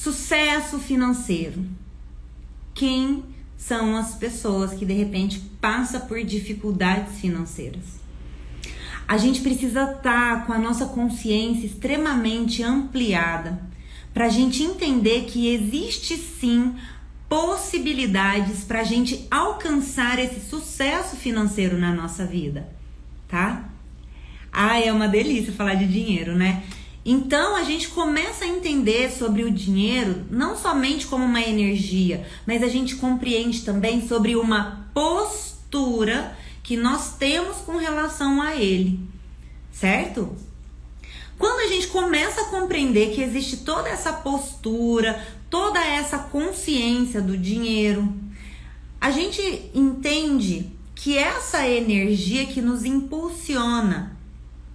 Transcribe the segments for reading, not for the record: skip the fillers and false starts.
Sucesso financeiro. Quem são as pessoas que de repente passam por dificuldades financeiras? A gente precisa estar com a nossa consciência extremamente ampliada para a gente entender que existe sim possibilidades para a gente alcançar esse sucesso financeiro na nossa vida, tá? É uma delícia falar de dinheiro, né? Então a gente começa a entender sobre o dinheiro não somente como uma energia, mas a gente compreende também sobre uma postura que nós temos com relação a ele, certo? Quando a gente começa a compreender que existe toda essa postura, toda essa consciência do dinheiro, a gente entende que essa energia que nos impulsiona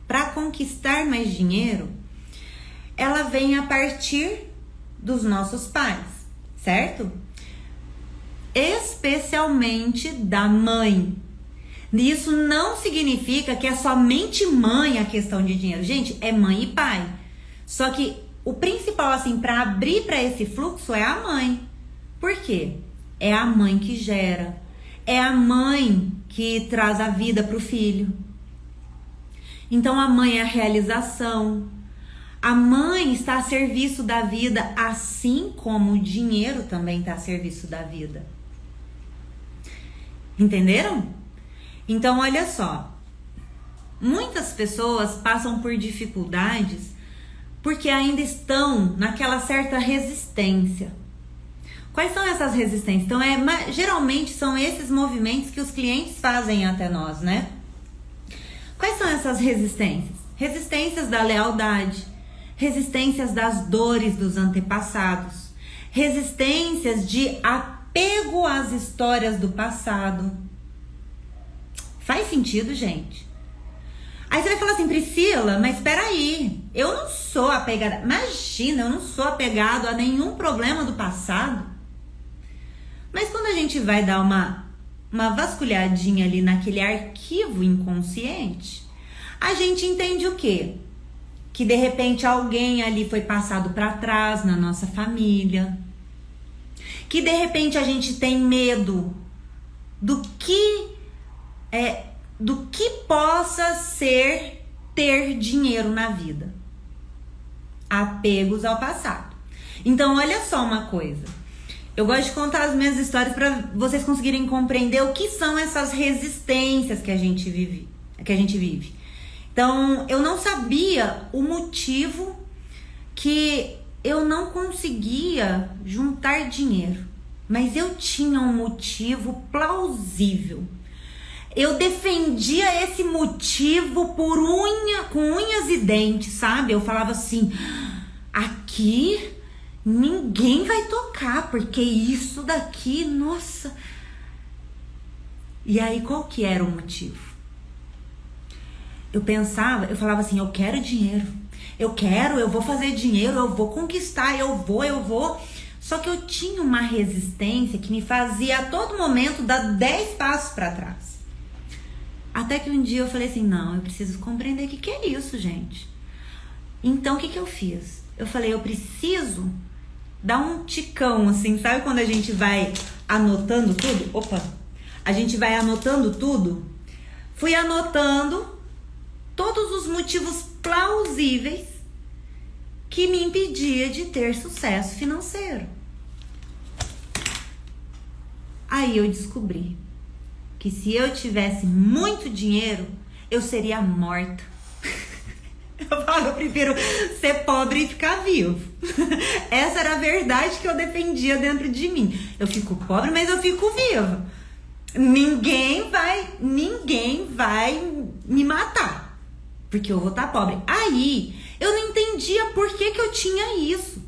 para conquistar mais dinheiro, ela vem a partir dos nossos pais, certo? Especialmente da mãe. Isso não significa que é somente mãe a questão de dinheiro. Gente, é mãe e pai. Só que o principal, assim, para abrir para esse fluxo é a mãe. Por quê? É a mãe que gera. É a mãe que traz a vida para o filho. Então a mãe é a realização. A mãe está a serviço da vida, assim como o dinheiro também está a serviço da vida. Entenderam? Então, olha só. Muitas pessoas passam por dificuldades porque ainda estão naquela certa resistência. Quais são essas resistências? Então, geralmente são esses movimentos que os clientes fazem até nós, né? Quais são essas resistências? Resistências da lealdade, resistências das dores dos antepassados, resistências de apego às histórias do passado. Faz sentido, gente? Aí você vai falar assim, Priscila, mas peraí, eu não sou apegada. Imagina, eu não sou apegado a nenhum problema do passado. Mas quando a gente vai dar uma vasculhadinha ali naquele arquivo inconsciente, a gente entende o quê? Que de repente alguém ali foi passado para trás na nossa família, que de repente a gente tem medo do que possa ser ter dinheiro na vida. Apegos ao passado. Então olha só uma coisa, eu gosto de contar as minhas histórias para vocês conseguirem compreender o que são essas resistências que a gente vive. Então, eu não sabia o motivo que eu não conseguia juntar dinheiro, mas eu tinha um motivo plausível. Eu defendia esse motivo com unhas e dentes, sabe? Eu falava assim, aqui ninguém vai tocar, porque isso daqui, nossa. E aí, qual que era o motivo? Eu falava assim, eu quero dinheiro, eu vou fazer dinheiro, eu vou conquistar, eu vou. Só que eu tinha uma resistência que me fazia a todo momento dar 10 passos para trás. Até que um dia eu falei assim, não, eu preciso compreender o que é isso, gente. Então, o que eu fiz? Eu falei, eu preciso dar um ticão, assim, sabe quando a gente vai anotando tudo? A gente vai anotando tudo. Fui anotando todos os motivos plausíveis que me impedia de ter sucesso financeiro. Aí eu descobri que se eu tivesse muito dinheiro, eu seria morta. Eu prefiro ser pobre e ficar vivo. Essa era a verdade que eu defendia dentro de mim. Eu fico pobre, mas eu fico viva. Ninguém vai me matar, porque eu vou estar pobre. Aí, eu não entendia por que eu tinha isso.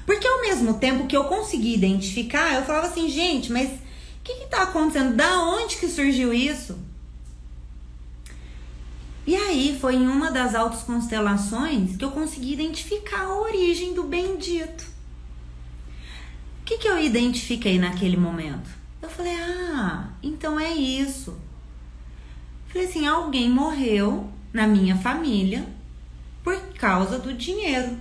Porque ao mesmo tempo que eu consegui identificar, eu falava assim, gente, mas o que está acontecendo? Da onde que surgiu isso? E aí, foi em uma das autoconstelações que eu consegui identificar a origem do bendito. O que eu identifiquei naquele momento? Eu falei, então é isso. Falei assim, alguém morreu na minha família por causa do dinheiro.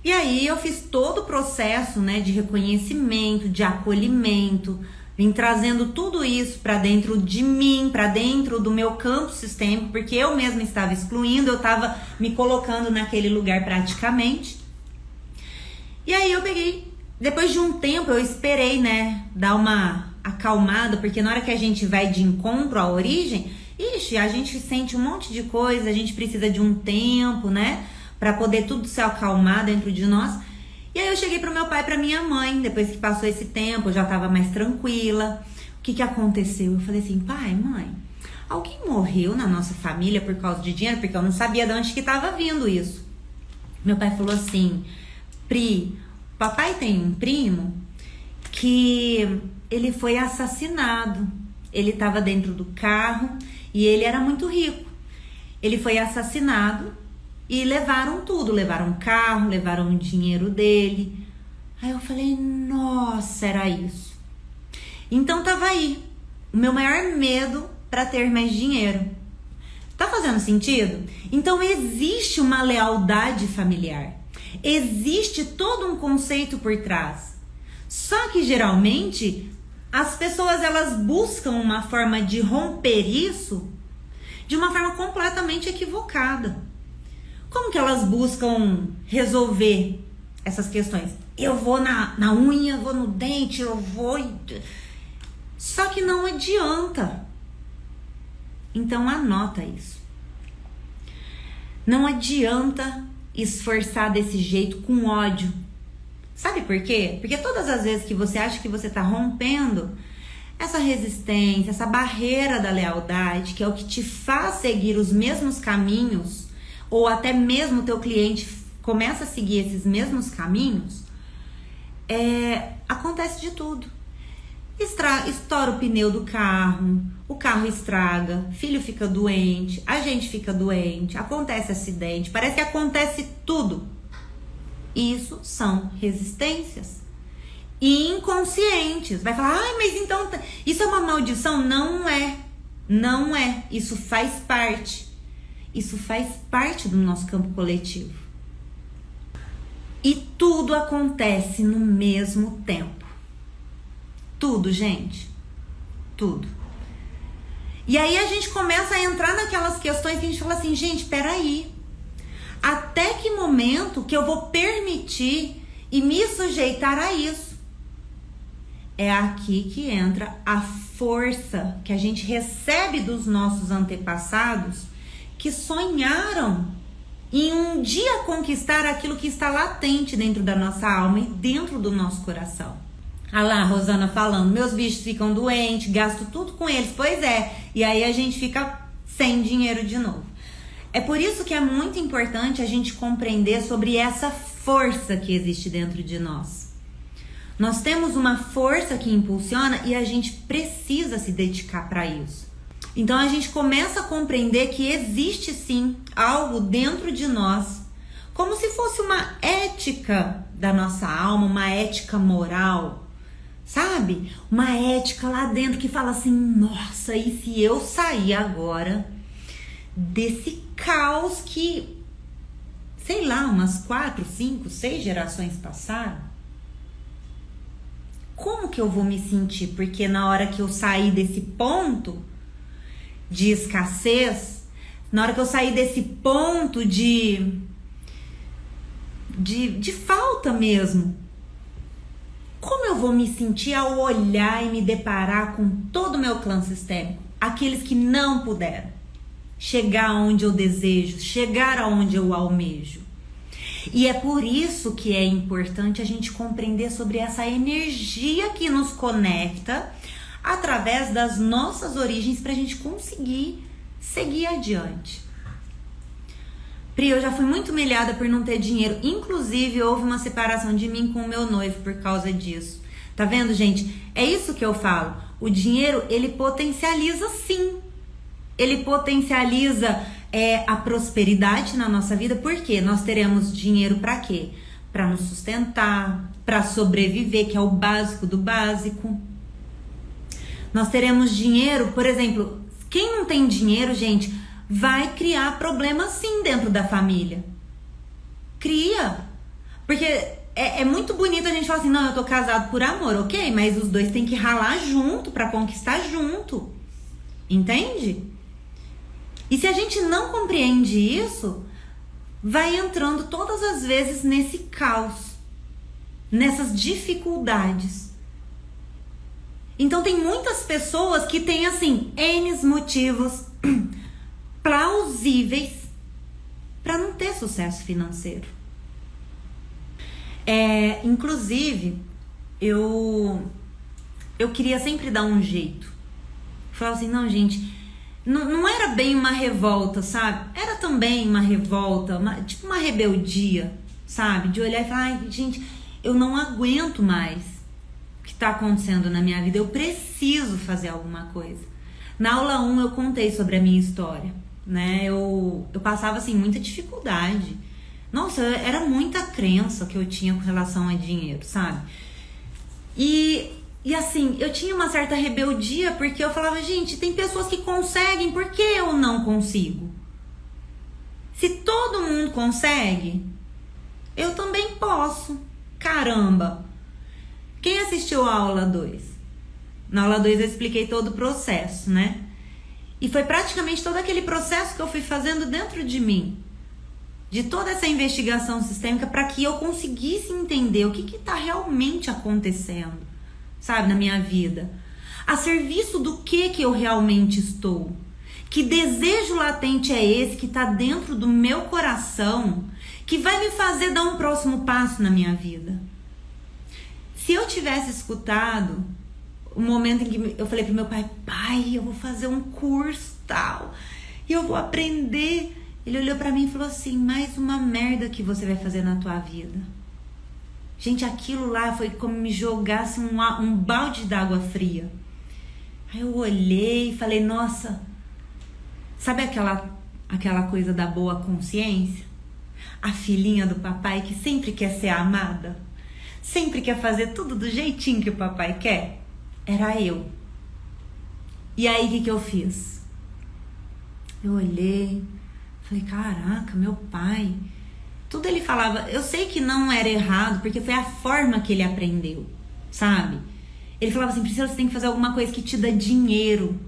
E aí eu fiz todo o processo, né, de reconhecimento, de acolhimento, vim trazendo tudo isso para dentro de mim, para dentro do meu campo sistêmico, porque eu mesma estava excluindo, eu estava me colocando naquele lugar praticamente. E aí eu peguei, depois de um tempo eu esperei, né, dar uma acalmada, porque na hora que a gente vai de encontro à origem, a gente sente um monte de coisa, a gente precisa de um tempo, né, para poder tudo se acalmar dentro de nós. E aí eu cheguei pro meu pai e pra minha mãe, depois que passou esse tempo, eu já tava mais tranquila. O que aconteceu? Eu falei assim, pai, mãe, alguém morreu na nossa família por causa de dinheiro? Porque eu não sabia de onde que tava vindo isso. Meu pai falou assim, Pri, papai tem um primo que ele foi assassinado. Ele tava dentro do carro e ele era muito rico. Ele foi assassinado e levaram tudo, levaram o carro, levaram o dinheiro dele. Aí eu falei, nossa, era isso. Então tava aí, o meu maior medo para ter mais dinheiro. Tá fazendo sentido? Então existe uma lealdade familiar. Existe todo um conceito por trás. Só que geralmente as pessoas elas buscam uma forma de romper isso de uma forma completamente equivocada. Como que elas buscam resolver essas questões? Eu vou na unha, vou no dente, eu vou... Só que não adianta. Então anota isso. Não adianta esforçar desse jeito com ódio. Sabe por quê? Porque todas as vezes que você acha que você tá rompendo essa resistência, essa barreira da lealdade, que é o que te faz seguir os mesmos caminhos, ou até mesmo o teu cliente começa a seguir esses mesmos caminhos, acontece de tudo. Estoura o pneu do carro, o carro estraga, filho fica doente, a gente fica doente, acontece acidente, parece que acontece tudo. Isso são resistências inconscientes. Vai falar, mas então isso é uma maldição? Não é, não é, isso faz parte. Isso faz parte do nosso campo coletivo. E tudo acontece no mesmo tempo. Tudo, gente. Tudo. E aí a gente começa a entrar naquelas questões que a gente fala assim, gente, peraí. Até que momento que eu vou permitir e me sujeitar a isso? É aqui que entra a força que a gente recebe dos nossos antepassados, que sonharam em um dia conquistar aquilo que está latente dentro da nossa alma e dentro do nosso coração. Ah lá, Rosana falando, meus bichos ficam doentes, gasto tudo com eles. Pois é, e aí a gente fica sem dinheiro de novo. É por isso que é muito importante a gente compreender sobre essa força que existe dentro de nós. Nós temos uma força que impulsiona e a gente precisa se dedicar para isso. Então a gente começa a compreender que existe sim algo dentro de nós, como se fosse uma ética da nossa alma, uma ética moral, sabe? Uma ética lá dentro que fala assim, nossa, e se eu sair agora desse caos que, sei lá, umas 4, 5, 6 gerações passaram? Como que eu vou me sentir? Porque na hora que eu sair desse ponto de escassez, na hora que eu sair desse ponto de falta mesmo, como eu vou me sentir ao olhar e me deparar com todo o meu clã sistêmico? Aqueles que não puderam chegar onde eu desejo, chegar aonde eu almejo. E é por isso que é importante a gente compreender sobre essa energia que nos conecta através das nossas origens para a gente conseguir seguir adiante. Pri, eu já fui muito humilhada por não ter dinheiro. Inclusive, houve uma separação de mim com o meu noivo por causa disso. Tá vendo, gente? É isso que eu falo. O dinheiro, ele potencializa sim. Ele potencializa a prosperidade na nossa vida. Por quê? Nós teremos dinheiro para quê? Para nos sustentar, para sobreviver, que é o básico do básico. Nós teremos dinheiro, por exemplo, quem não tem dinheiro, gente, vai criar problemas sim dentro da família. Cria. Porque é muito bonito a gente falar assim, não, eu tô casado por amor, ok, mas os dois têm que ralar junto pra conquistar junto. Entende? E se a gente não compreende isso, vai entrando todas as vezes nesse caos, nessas dificuldades. Então tem muitas pessoas que têm assim N motivos plausíveis para não ter sucesso financeiro. Inclusive, eu queria sempre dar um jeito. Falava assim, não, gente, não era bem uma revolta, sabe? Era também uma revolta, tipo uma rebeldia, sabe? De olhar e falar, ai, gente, eu não aguento mais o que tá acontecendo na minha vida, eu preciso fazer alguma coisa. Na aula 1 eu contei sobre a minha história, né? Eu passava, assim, muita dificuldade. Nossa, era muita crença que eu tinha com relação a dinheiro, sabe? E assim, eu tinha uma certa rebeldia porque eu falava, gente, tem pessoas que conseguem, por que eu não consigo? Se todo mundo consegue, eu também posso. Caramba! Quem assistiu a aula 2? Na aula 2 eu expliquei todo o processo, né? E foi praticamente todo aquele processo que eu fui fazendo dentro de mim. De toda essa investigação sistêmica para que eu conseguisse entender o que está realmente acontecendo, sabe, na minha vida. A serviço do que eu realmente estou. Que desejo latente é esse que está dentro do meu coração, que vai me fazer dar um próximo passo na minha vida. Se eu tivesse escutado o momento em que eu falei pro meu pai, pai, eu vou fazer um curso tal, e eu vou aprender. Ele olhou pra mim e falou assim, mais uma merda que você vai fazer na tua vida. Gente, aquilo lá foi como me jogasse um balde d'água fria. Aí eu olhei e falei, nossa, sabe aquela coisa da boa consciência? A filhinha do papai que sempre quer ser amada, sempre quer fazer tudo do jeitinho que o papai quer. Era eu. E aí o que eu fiz? Eu olhei, falei, caraca, meu pai, tudo ele falava, eu sei que não era errado, porque foi a forma que ele aprendeu, sabe? Ele falava assim, Priscila, você tem que fazer alguma coisa que te dá dinheiro.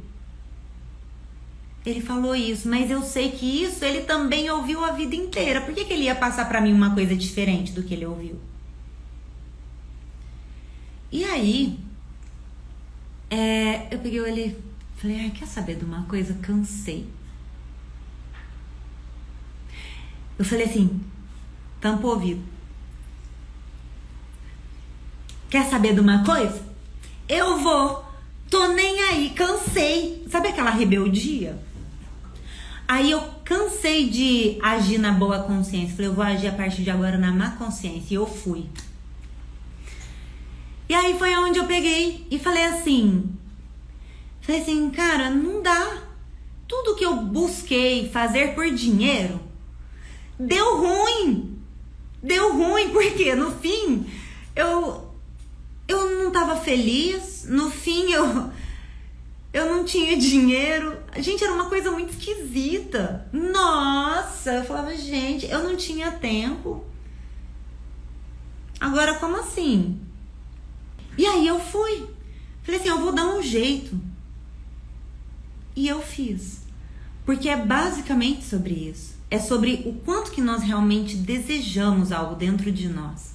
Ele falou isso, mas eu sei que isso ele também ouviu a vida inteira. Por que ele ia passar pra mim uma coisa diferente do que ele ouviu? E aí, eu peguei, olhei, falei, ai, quer saber de uma coisa? Cansei. Eu falei assim, tampa o ouvido. Quer saber de uma coisa? Eu vou. Tô nem aí, cansei. Sabe aquela rebeldia? Aí eu cansei de agir na boa consciência. Falei, eu vou agir a partir de agora na má consciência. E eu fui. E aí foi onde eu peguei e falei assim, cara, não dá. Tudo que eu busquei fazer por dinheiro deu ruim. Deu ruim, porque no fim eu não tava feliz. No fim eu não tinha dinheiro. Gente, era uma coisa muito esquisita. Nossa, eu falava, gente, eu não tinha tempo. Agora, como assim? E aí eu fui. Falei assim, eu vou dar um jeito. E eu fiz. Porque é basicamente sobre isso. É sobre o quanto que nós realmente desejamos algo dentro de nós.